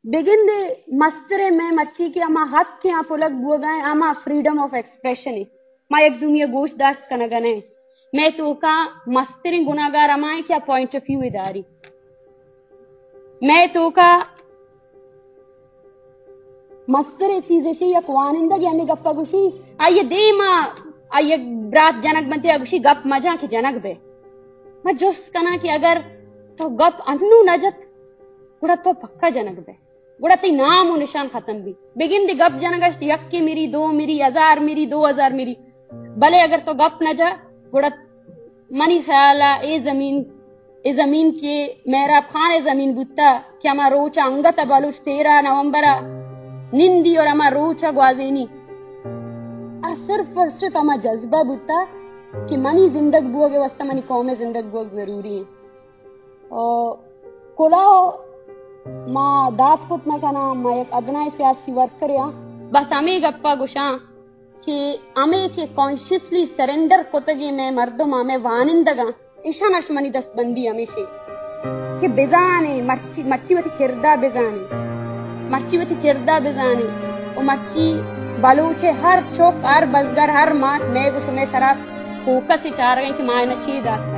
begin de mastre में मच्छी के अमा हक के आप उलग बुआ गए अमा freedom of expression है माँ एक दुनिया गोश्त दाश्त करना गने मैं तो का मस्तरी गुनागार अमाए क्या point of view इदारी मैं तो का मस्तरे चीज़ें से या कुआनिंदा ज्ञानी गप्पा गुशी आये दे माँ आये ब्रात जनक बनते अगुशी गप मजा की जनक बे मैं जोश कना कि अगर तो गप अन्नू नजत गुड़ा तो पक्का जनक बे गुड़ा ती नाम और निशान खत्म भी बिगिन दी गप जनक यक्की मेरी दो मेरी 1000 मेरी 2000 मेरी भले अगर तो गप न जा गुड़ा मनी ख्याला ए जमीन के मेरा खान जमीन बुत्ता कि हमा रोचा अंगत बलुच 13 नवंबर निंदी और हमा रोचा ग्वाजेनी सिर्फ और सिर्फ हमा जज्बा बुत्ता कि मनी जिंदग बुआ के वास्ता मनी कौमे जिंदग बुआ जरूरी है और कोलाओ माँ दात पुत न कना माँ एक अदना सियासी वर्कर या बस हमें गप्पा गुशा कि हमें के कॉन्शियसली सरेंडर कोतगी में मर्दों हमें वानिंदगा ईशान अशमनी दस्तबंदी हमेशा कि बेजाने मच्छी वती किरदा बेजाने और मच्छी बलूचे हर चौक हर बजगर हर माट में गुश में सराफ फोकस ही चाह रहे हैं कि मायना चीदा